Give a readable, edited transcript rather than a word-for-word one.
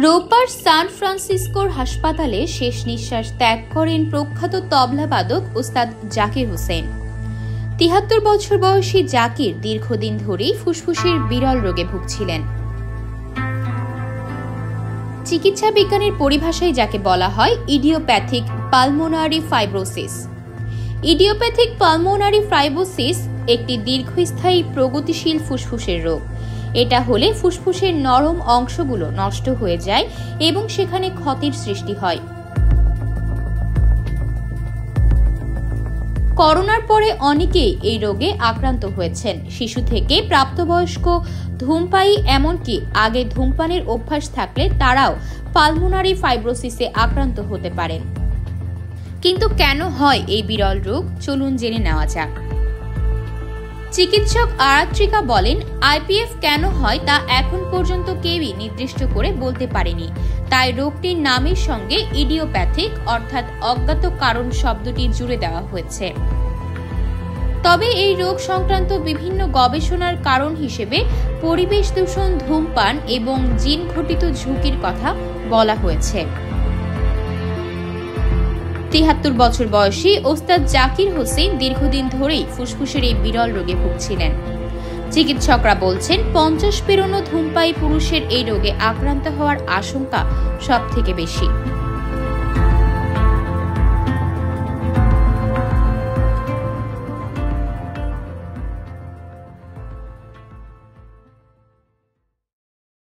রোববার সান ফ্রান্সিসকোর হাসপাতালে শেষ নিঃশ্বাস ত্যাগ করেন প্রখ্যাত তবলাবাদক ওস্তাদ জাকির হোসেন। ৭৩ বছর বয়সী জাকির দীর্ঘদিন ধরেই ফুসফুসের বিরল রোগে ভুগছিলেন। চিকিৎসা বিজ্ঞানের পরিভাষায় যাকে বলা হয় idiopathic pulmonary fibrosis. Idiopathic pulmonary fibrosis একটি দীর্ঘস্থায়ী প্রগতিশীল ফুসফুসের রোগ। এটা হলে ফুসফুসের নরম অংশগুলো নষ্ট হয়ে যায় এবং সেখানে ক্ষতির সৃষ্টি হয়। করোনার পরে অনেকেই এই রোগে আক্রান্ত হয়েছেন। শিশু থেকে প্রাপ্তবয়স্ক, ধূমপায়ী, এমনকি আগে ধূমপানের অভ্যাস থাকলে তারাও পালমোনারি ফাইব্রোসিসে আক্রান্ত হতে পারেন। কিন্তু কেন হয় এই বিরল রোগ, চলুন জেনে নেওয়া যাক। চিকিৎসক আরাত্রিকা বলেন, আইপিএফ কেন হয় তা এখন পর্যন্ত কেউই নির্দিষ্ট করে বলতে পারেনি। তাই রোগটির নামের সঙ্গে ইডিওপ্যাথিক অর্থাৎ অজ্ঞাত কারণ শব্দটি জুড়ে দেওয়া হয়েছে। তবে এই রোগ সংক্রান্ত বিভিন্ন গবেষণার কারণ হিসেবে পরিবেশ দূষণ, ধূমপান এবং জিন ঘটিত ঝুঁকির কথা বলা হয়েছে। ৭৩ বছর বয়সী ওস্তাদ জাকির হোসেন দীর্ঘদিন ধরেই ফুসফুসের এই বিরল রোগে ভুগছিলেন। চিকিৎসকরা বলছেন ৫০ পেরোনো ধূমপায়ী পুরুষের এই রোগে আক্রান্ত হওয়ার আশঙ্কা সবথেকে বেশি।